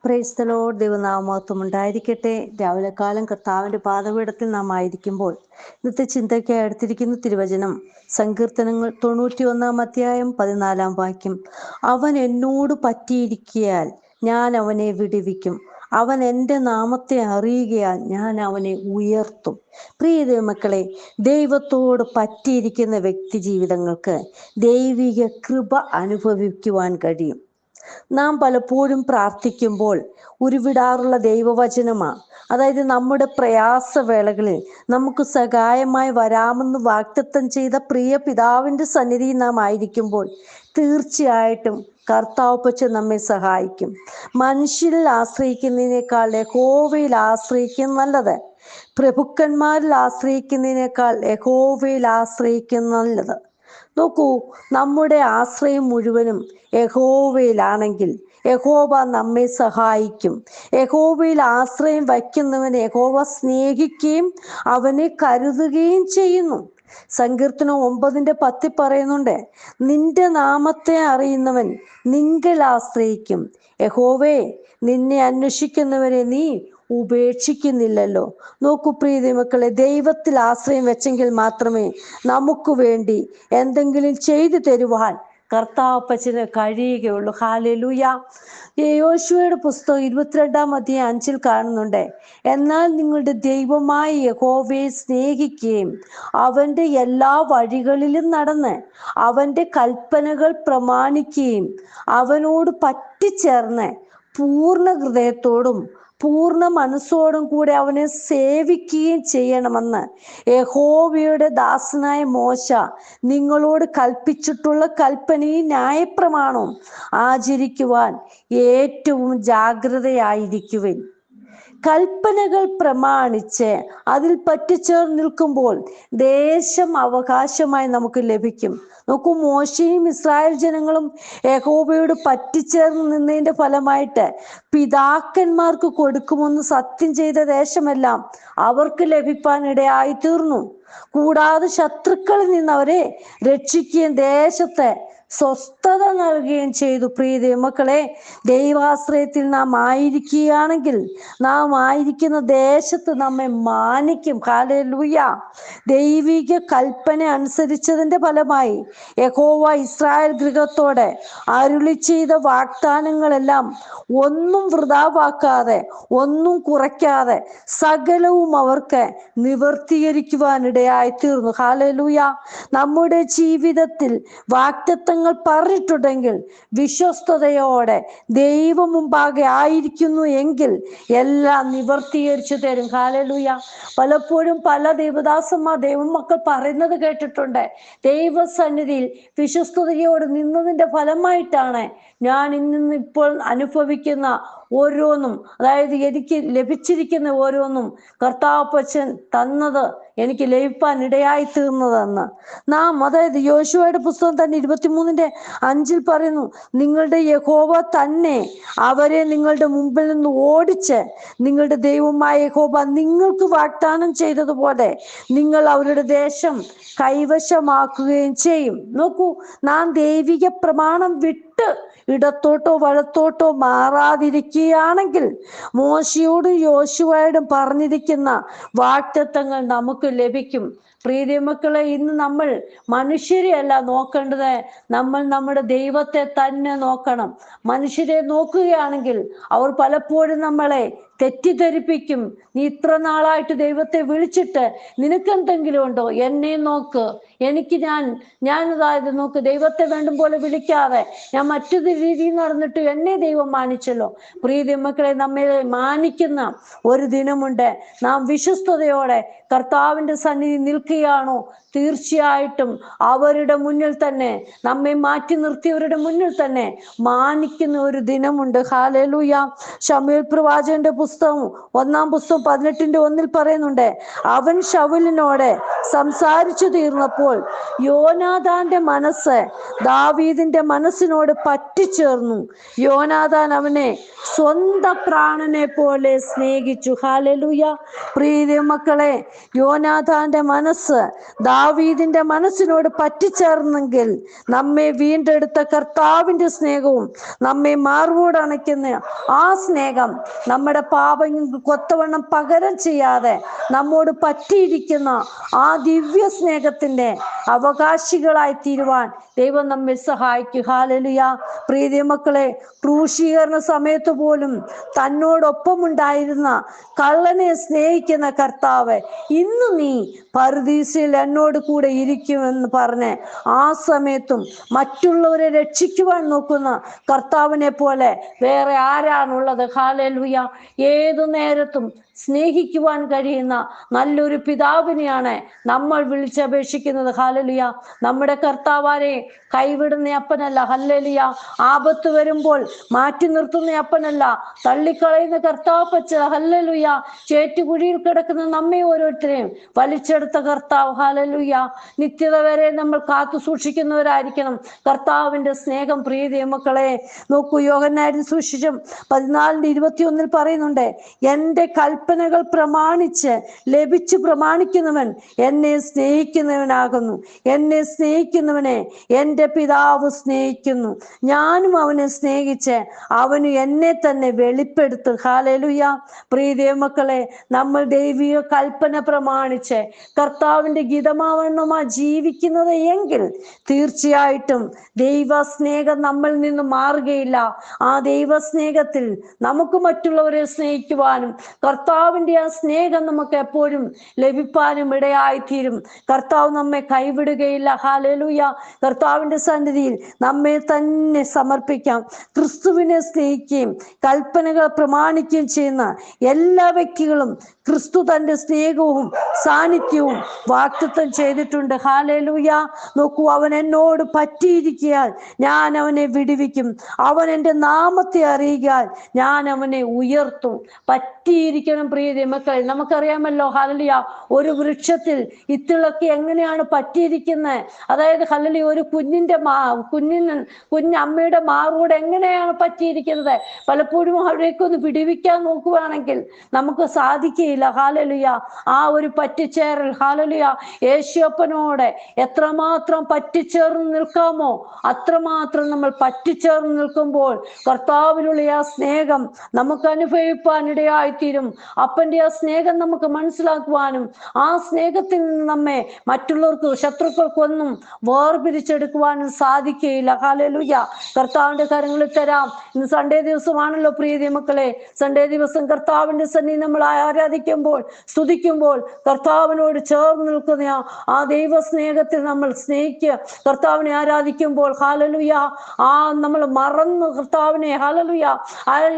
Praise the Lord. ദൈവനാമമഹത്വം ഉണ്ടായിരിക്കട്ടെ. രാവിലെ കാലം കർത്താവിൻ്റെ പാദപീഠത്തിൽ നാം ആയിരിക്കുമ്പോൾ ഇന്നത്തെ ചിന്തയ്ക്കായി എടുത്തിരിക്കുന്ന തിരുവചനം സങ്കീർത്തനങ്ങൾ 91 14 വാക്യം. അവൻ എന്നോട് പറ്റിയിരിക്കയാൽ ഞാൻ അവനെ വിടുവിക്കും, അവൻ എൻ്റെ നാമത്തെ അറിയുകയാൽ ഞാൻ അവനെ ഉയർത്തും. പ്രിയ ദൈവമക്കളെ, ദൈവത്തോട് പറ്റിയിരിക്കുന്ന വ്യക്തി ജീവിതങ്ങൾക്ക് ദൈവിക കൃപ അനുഭവിക്കുവാൻ കഴിയും. നാം പലപ്പോഴും പ്രാർത്ഥിക്കുമ്പോൾ ഉരുവിടാറുള്ള ദൈവവചനമാണ്. അതായത് നമ്മുടെ പ്രയാസവേളകളിൽ നമുക്ക് സഹായമായി വരാമെന്ന് വാഗ്ദത്തം ചെയ്ത പ്രിയ പിതാവിൻ്റെ സന്നിധിയിൽ നാം ആയിരിക്കുമ്പോൾ തീർച്ചയായിട്ടും കർത്താവ് നമ്മെ സഹായിക്കും. മനുഷ്യരിൽ ആശ്രയിക്കുന്നതിനേക്കാൾ യഹോവയിൽ ആശ്രയിക്കും നല്ലത്. പ്രഭുക്കന്മാരിൽ ആശ്രയിക്കുന്നതിനേക്കാൾ യഹോവയിൽ ആശ്രയിക്കും നല്ലത്. നോക്കൂ, നമ്മുടെ ആശ്രയം മുഴുവനും യഹോവയിലാണെങ്കിൽ യഹോവ നമ്മെ സഹായിക്കും. യഹോവയിൽ ആശ്രയം വയ്ക്കുന്നവനെ യഹോവ സ്നേഹിക്കുകയും അവനെ കരുതുകയും ചെയ്യുന്നു. സങ്കീർത്തനം 9:10 പറയുന്നുണ്ട്, നിന്റെ നാമത്തെ അറിയുന്നവൻ നിങ്കൽ ആശ്രയിക്കും. യഹോവേ, നിന്നെ അന്വേഷിക്കുന്നവരെ നീ ഉപേക്ഷിക്കുന്നില്ലല്ലോ. നോക്കൂ പ്രിയ ദൈവമക്കളെ, ദൈവത്തിൽ ആശ്രയം വെച്ചെങ്കിൽ മാത്രമേ നമുക്ക് വേണ്ടി എന്തെങ്കിലും ചെയ്തു തരുവാൻ കർത്താവപ്പച്ചന് കഴിയുകയുള്ളൂ. ഹല്ലേലൂയ. യോശുവയുടെ പുസ്തകം 22-5 കാണുന്നുണ്ട്, എന്നാൽ നിങ്ങളുടെ ദൈവമായ യഹോവയെ സ്നേഹിക്കുകയും അവൻ്റെ എല്ലാ വഴികളിലും നടന്ന് അവൻ്റെ കൽപ്പനകൾ പ്രമാണിക്കുകയും അവനോട് പറ്റിച്ചേർന്ന് പൂർണ്ണ ഹൃദയത്തോടും പൂർണ്ണ മനസ്സോടും കൂടെ അവനെ സേവിക്കുകയും ചെയ്യണമെന്ന് യഹോവയുടെ ദാസനായ മോശ നിങ്ങളോട് കൽപ്പിച്ചിട്ടുള്ള കൽപ്പനയും ന്യായപ്രമാണവും ആചരിക്കുവാൻ ഏറ്റവും ജാഗ്രതയായിരിക്കുവിൻ. കൽപ്പനകൾ പ്രമാണിച്ച് അതിൽ പറ്റിച്ചേർന്ന് നിൽക്കുമ്പോൾ ദേശം അവകാശമായി നമുക്ക് ലഭിക്കും. നോക്കൂ, മോശയും ഇസ്രായേൽ ജനങ്ങളും യഹോവയോട് പറ്റിച്ചേർന്ന് നിന്നതിൻ്റെ ഫലമായിട്ട് പിതാക്കന്മാർക്ക് കൊടുക്കുമെന്ന് സത്യം ചെയ്ത ദേശമെല്ലാം അവർക്ക് ലഭിക്കാൻ ഇടയായി തീർന്നു. കൂടാതെ ശത്രുക്കളിൽ നിന്ന് അവരെ രക്ഷിക്കുകയും ദേശത്തെ സ്വസ്ഥത നൽകുകയും ചെയ്തു. പ്രിയ ദൈവമക്കളെ, ദൈവാശ്രയത്തിൽ നാം ആയിരിക്കുകയാണെങ്കിൽ നാം ആയിരിക്കുന്ന ദേശത്ത് നമ്മെ മാനിക്കും. ഹല്ലേലൂയ. ദൈവിക കൽപ്പന അനുസരിച്ചതിൻ്റെ ഫലമായി യഹോവ ഇസ്രായേൽ ഗൃഹത്തോടെ അരുളി ചെയ്ത വാഗ്ദാനങ്ങളെല്ലാം ഒന്നും വൃഥാവാക്കാതെ ഒന്നും കുറയ്ക്കാതെ സകലവും അവർക്ക് നിവർത്തീകരിക്കുവാനിടയായി തീർന്നു. ഹല്ലേലൂയ. നമ്മുടെ ജീവിതത്തിൽ വാഗ്ദത്തങ്ങൾ പറഞ്ഞിട്ടുണ്ടെങ്കിൽ വിശ്വസ്തയോടെ ദൈവം മുമ്പാകെ ആയിരിക്കുന്നു എങ്കിൽ എല്ലാം നിവർത്തീകരിച്ചു തരും. ഹല്ലേലൂയ. പലപ്പോഴും പല ദൈവദാസന്മാർ ദൈവമക്കൾ പറയുന്നത് കേട്ടിട്ടുണ്ട്, ദൈവസന്നിധിയിൽ വിശ്വസ്തയോട് നിന്നതിൻ്റെ ഫലമായിട്ടാണ് ഞാൻ ഇപ്പോൾ അനുഭവിക്കുന്ന ഓരോന്നും, അതായത് എനിക്ക് ലഭിച്ചിരിക്കുന്ന ഓരോന്നും കർത്താവപ്പച്ചൻ തന്നത് എനിക്ക് ലഭിക്കാൻ ഇടയായി തീർന്നതെന്ന് നാം, അതായത് യോശുവയുടെ പുസ്തകം തന്നെ 23:5 പറയുന്നു, നിങ്ങളുടെ യഹോവ തന്നെ അവരെ നിങ്ങളുടെ മുമ്പിൽ നിന്ന് ഓടിച്ച് നിങ്ങളുടെ ദൈവമായ യഹോവ നിങ്ങൾക്ക് വാഗ്ദാനം ചെയ്തതുപോലെ നിങ്ങൾ അവരുടെ ദേശം കൈവശമാക്കുകയും ചെയ്യും. നോക്കൂ, നാം ദൈവിക പ്രമാണം വിട്ട് ഇടത്തോട്ടോ വലത്തോട്ടോ മാറാതിരിക്കുകയാണെങ്കിൽ മോശയോടും യോശുവയോടും പറഞ്ഞിരിക്കുന്ന വാഗ്ദത്തങ്ങൾ നമുക്ക് ലഭിക്കും. പ്രിയ ദൈവമക്കളെ, ഇന്ന് നമ്മൾ മനുഷ്യരെ അല്ല നോക്കേണ്ടത്, നമ്മൾ നമ്മുടെ ദൈവത്തെ തന്നെ നോക്കണം. മനുഷ്യരെ നോക്കുകയാണെങ്കിൽ അവർ പലപ്പോഴും നമ്മളെ തെറ്റിദ്ധരിപ്പിക്കും. നീ ഇത്ര നാളായിട്ട് ദൈവത്തെ വിളിച്ചിട്ട് നിനക്കെന്തെങ്കിലും ഉണ്ടോ? എന്നെ നോക്ക്, എനിക്ക് ഞാനതായത് നോക്ക്, ദൈവത്തെ വേണ്ടും പോലെ വിളിക്കാതെ ഞാൻ മറ്റൊരു രീതിയിൽ നടന്നിട്ട് എന്നെ ദൈവം മാനിച്ചല്ലോ. പ്രിയ ദൈവമക്കളെ, നമ്മെ മാനിക്കുന്ന ഒരു ദിനമുണ്ട്. നാം വിശ്വസ്തയോടെ കർത്താവിൻ്റെ സന്നിധി നിൽക്കുകയാണോ, തീർച്ചയായിട്ടും അവരുടെ മുന്നിൽ തന്നെ, നമ്മെ മാറ്റി നിർത്തിയവരുടെ മുന്നിൽ തന്നെ മാനിക്കുന്ന ഒരു ദിനമുണ്ട്. ഹല്ലേലൂയ. ശമൂവേൽ പ്രവാചകന്റെ പുസ്തകം 18:1 പറയുന്നുണ്ട്, അവൻ ശൗലിനോട് സംസാരിച്ചു തീർന്നപ്പോൾ യോനാഥാന്റെ മനസ്സ് ദാവീദിന്റെ മനസ്സിനോട് പറ്റിച്ചേർന്നു. യോനാഥാൻ അവനെ സ്വന്തം പ്രാണനെ പോലെ സ്നേഹിച്ചു. ഹല്ലേലൂയ. പ്രിയ മക്കളെ, യോനാഥാന്റെ മനസ്സ് ദാവീദിന്റെ മനസ്സിനോട് പറ്റിച്ചേർന്നെങ്കിൽ നമ്മെ വീണ്ടെടുത്ത കർത്താവിന്റെ സ്നേഹവും നമ്മെ മാർവോട് അണയ്ക്കുന്ന ആ സ്നേഹം നമ്മുടെ പാപങ്ങൾക്ക് കൊത്തവണ്ണം പകരം ചെയ്യാതെ നമ്മോട് പറ്റിയിരിക്കുന്ന ആ ദിവ്യ സ്നേഹത്തിന്റെ അവകാശികളായി തീരുവാൻ ദൈവം നമ്മെ സഹായിക്കും. ഹല്ലേലൂയ. പ്രിയ മക്കളെ, ക്രൂശീകരണ സമയത്ത് പോലും തന്നോടൊപ്പമുണ്ടായിരുന്ന കള്ളനെ സ്നേഹിക്കുന്ന കർത്താവ് ഇന്ന് നീ പറുദീസയിൽ എന്നോട് കൂടെ ഇരിക്കുമെന്ന് പറഞ്ഞ് ആ സമയത്തും മറ്റുള്ളവരെ രക്ഷിക്കുവാൻ നോക്കുന്ന കർത്താവിനെ പോലെ വേറെ ആരാണുള്ളത്? ഹല്ലേലൂയ. ഏതു നേരത്തും സ്നേഹിക്കുവാൻ കഴിയുന്ന നല്ലൊരു പിതാവിനെയാണ് നമ്മൾ വിളിച്ചപേക്ഷിക്കുന്നത്. ഹല്ലേലൂയ. നമ്മുടെ കർത്താവാരെ കൈവിടുന്ന അപ്പനല്ല. ഹല്ലേലൂയ. ആപത്ത് വരുമ്പോൾ മാറ്റി നിർത്തുന്ന അപ്പനല്ല, തള്ളിക്കളയുന്ന കർത്താവപ്പച്ച. ഹല്ലേലൂയ. ചേറ്റുകുഴിയിൽ കിടക്കുന്ന നമ്മെ ഓരോരുത്തരെയും വലിച്ചെടുത്ത കർത്താവ്. ഹല്ലേലൂയ. നിത്യത വരെ നമ്മൾ കാത്തു സൂക്ഷിക്കുന്നവരായിരിക്കണം കർത്താവിന്റെ സ്നേഹം. പ്രിയ മക്കളെ, നോക്കൂ, യോഹന്നാന്റെ സുവിശേഷം 14:21 പറയുന്നുണ്ട്, എൻ്റെ കൽപ്പനകൾ പ്രമാണിച്ച് ലഭിച്ചു പ്രമാണിക്കുന്നവൻ എന്നെ സ്നേഹിക്കുന്നവനാകുന്നു. എന്നെ സ്നേഹിക്കുന്നവനെ എൻ്റെ പിതാവ് സ്നേഹിക്കുന്നു. ഞാനും അവനെ സ്നേഹിച്ച് അവന് എന്നെ തന്നെ വെളിപ്പെടുത്തും. ഹല്ലേലൂയ. പ്രിയ മക്കളെ, നമ്മൾ ദൈവിക കൽപ്പന പ്രമാണിച്ച് കർത്താവിന്റെ ഗീതമാവണ്ണമാ ജീവിക്കുന്നത് എങ്കിൽ തീർച്ചയായിട്ടും ദൈവ സ്നേഹം നമ്മളിൽ നിന്ന് മാറുകയില്ല. ആ ദൈവ സ്നേഹത്തിൽ നമുക്ക് മറ്റുള്ളവരെ സ്നേഹിക്കുവാനും കർത്താവിന്റെ ആ സ്നേഹം നമുക്ക് എപ്പോഴും ലഭിക്കാനും ഇടയായിത്തീരും. കർത്താവ് നമ്മെ കൈവിടുകയില്ല. ഹല്ലേലൂയ. കർത്താവിന്റെ സന്നിധിയിൽ നമ്മെ തന്നെ സമർപ്പിക്കാം. ക്രിസ്തുവിനെ സ്നേഹിക്കുകയും കൽപ്പനകൾ പ്രമാണിക്കുകയും ചെയ്യുന്ന എല്ലാ വ്യക്തികളും ക്രിസ്തു തന്റെ സ്നേഹവും സാന്നിധ്യവും വാഗ്ദത്തം ചെയ്തിട്ടുണ്ട്. ഹല്ലേലൂയ. നോക്കൂ, അവൻ എന്നോട് പറ്റിയിരിക്കാൻ ഞാൻ അവനെ വിടുവിക്കും. അവൻ എൻ്റെ നാമത്തെ അറിയിക്കാൻ ഞാൻ അവനെ ഉയർത്തും. പറ്റിയിരിക്കണം. പ്രിയ മക്കളെ, നമുക്കറിയാമല്ലോ, ഹല്ലേലൂയ, ഒരു വൃക്ഷത്തിൽ ഇത്തിളൊക്കെ എങ്ങനെയാണ് പറ്റിയിരിക്കുന്നത്? അതായത് ഹല്ലേലൂയ, ഒരു കുഞ്ഞമ്മയുടെ മാറോട് എങ്ങനെയാണ് പറ്റിയിരിക്കുന്നത്? പലപ്പോഴും അവിടേക്കൊന്ന് വിടുവിക്കാൻ നോക്കുകയാണെങ്കിൽ നമുക്ക് സാധിക്കുകയില്ല. ഹല്ലേലൂയ. ആ ഒരു പറ്റിച്ചേരൽ, ഹല്ലേലൂയ, യേശുവപ്പനോട് എത്രമാത്രം പറ്റിച്ചേർന്ന് നിൽക്കാമോ അത്രമാത്രം നമ്മൾ പറ്റിച്ചേർന്ന് നിൽക്കുമ്പോൾ കർത്താവിനുള്ള ആ സ്നേഹം നമുക്ക് അനുഭവിപ്പാൻ ഇടയായിത്തീരും. അപ്പന്റെ ആ സ്നേഹം നമുക്ക് മനസ്സിലാക്കുവാനും ആ സ്നേഹത്തിൽ നിന്ന് നമ്മെ മറ്റുള്ളവർക്ക്, ശത്രുക്കൾക്കൊന്നും വേർപിരിച്ചെടുക്കുവാനും സാധിക്കുകയില്ല. ഹല്ലേലൂയ. കർത്താവിന്റെ കരങ്ങളിൽ തരാം. ഇന്ന് സൺഡേ ദിവസമാണല്ലോ പ്രിയ മക്കളെ. സൺഡേ ദിവസം കർത്താവിന്റെ സന്നിധി നമ്മൾ ആരാധിക്കുമ്പോൾ, സ്തുതിക്കുമ്പോൾ കർത്താവിനോട് ചേർന്ന് നിൽക്കുന്ന ആ ദൈവ സ്നേഹത്തിൽ നമ്മൾ സ്നേഹിക്കുക. കർത്താവിനെ ആരാധിക്കുമ്പോൾ ഹല്ലേലൂയ, ആ നമ്മൾ മറന്നു കർത്താവിനെ, ഹല്ലേലൂയ,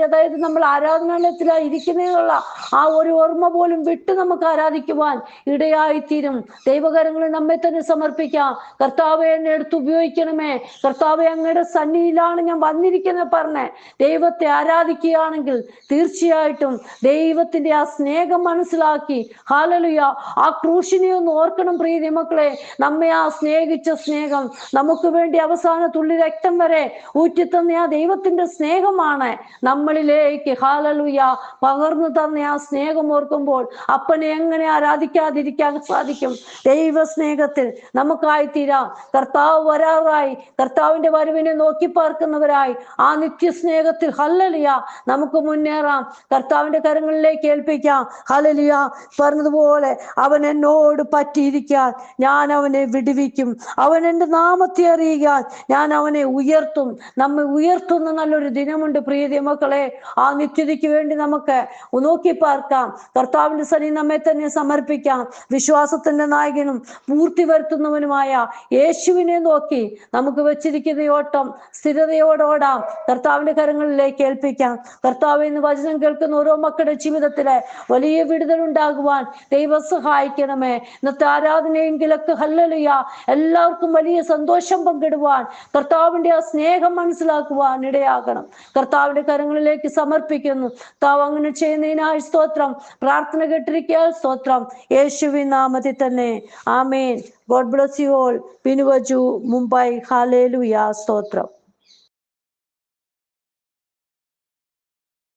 അതായത് നമ്മൾ ആരാധനാലയത്തിലായി ഇരിക്കുന്നതിനുള്ള ആ ഒരു ഓർമ്മ പോലും വിട്ട് നമുക്ക് ആരാധിക്കുവാൻ ഇടയായിത്തീരും. ദൈവകരങ്ങളിൽ നമ്മെ തന്നെ സമർപ്പിക്കാം. കർത്താവെ, എന്നെ എടുത്ത് ഉപയോഗിക്കണമേ. കർത്താവെ, അങ്ങയുടെ സന്നിധിയിലാണ് ഞാൻ വന്നിരിക്കുന്നത് പറഞ്ഞ് ദൈവത്തെ ആരാധിക്കുകയാണെങ്കിൽ തീർച്ചയായിട്ടും ദൈവത്തിന്റെ ആ സ്നേഹം മനസ്സിലാക്കി, ഹല്ലേലൂയ, ആ ക്രൂശിനെ ഒന്ന് ഓർക്കണം. പ്രിയ മക്കളെ, നമ്മെ ആ സ്നേഹിച്ച സ്നേഹം, നമുക്ക് വേണ്ടി അവസാന തുള്ളി രക്തം വരെ ഊറ്റിത്തന്ന ആ ദൈവത്തിന്റെ സ്നേഹമാണ് നമ്മളിലേക്ക്, ഹല്ലേലൂയ, പകർന്നു തന്ന ആ സ്നേഹം ഓർക്കുമ്പോൾ അപ്പനെ എങ്ങനെ ആരാധിക്കാതിരിക്കാൻ സാധിക്കും? ദൈവ സ്നേഹത്തിൽ നമുക്കായി തീരാം. കർത്താവ് വരാറായി, കർത്താവിന്റെ വരവിനെ നോക്കി പാർക്കുന്നവരായി ആ നിത്യസ്നേഹത്തിൽ, ഹല്ലേലൂയ, നമുക്ക് മുന്നേറാം. കർത്താവിന്റെ കരങ്ങളിലേക്ക് ഏൽപ്പിക്കാം. ഹല്ലേലൂയ. പറഞ്ഞതുപോലെ അവൻ എന്നോട് പറ്റിയിരിക്കാൻ ഞാൻ അവനെ വിടുവിക്കും. അവൻ എൻ്റെ നാമത്തെ അറിയിക്കാൻ ഞാൻ അവനെ ഉയർത്തും. നമ്മെ ഉയർത്തുന്ന നല്ലൊരു ദിനമുണ്ട് പ്രിയ മക്കളെ. ആ നിത്യതയ്ക്ക് വേണ്ടി നമുക്ക് നോക്കി പാർക്കാം. കർത്താവിന്റെ സന്നിധി നമ്മെ തന്നെ സമർപ്പിക്കാം. വിശ്വാസത്തിന്റെ നായകനും പൂർത്തി വരുത്തുന്നവനുമായ യേശുവിനെ നോക്കി നമുക്ക് വെച്ചിരിക്കുന്ന ഓട്ടം സ്ഥിരതയോടെ ഓടാം. കർത്താവിന്റെ കരങ്ങളിലേക്ക് ഏൽപ്പിക്കാം. കർത്താവ് ഇന്ന് വചനം കേൾക്കുന്ന ഓരോ മക്കളുടെ ജീവിതത്തിലെ വലിയ വിടുതൽ ഉണ്ടാകുവാൻ ദൈവം സഹായിക്കണമേ. ഇന്നത്തെ ആരാധനയെങ്കിലൊക്കെ ഹല്ലേലൂയ എല്ലാവർക്കും വലിയ സന്തോഷം പങ്കിടുവാൻ, കർത്താവിന്റെ ആ സ്നേഹം മനസ്സിലാക്കുവാൻ ഇടയാകണം. കർത്താവിന്റെ കരങ്ങളിലേക്ക് സമർപ്പിക്കുന്നു. താവ് അങ്ങനെ ചെയ്യുന്നതിനായി സ്തോത്രം. പ്രാർത്ഥന കേട്ടിരിക്കാൻ സ്തോത്രം. യേശുവിൻ നാമത്തിൽ തന്നെ ആമേൻ. God bless you all. പിനുവജു, മുംബൈ. ഹല്ലേലൂയ. സ്തോത്രം.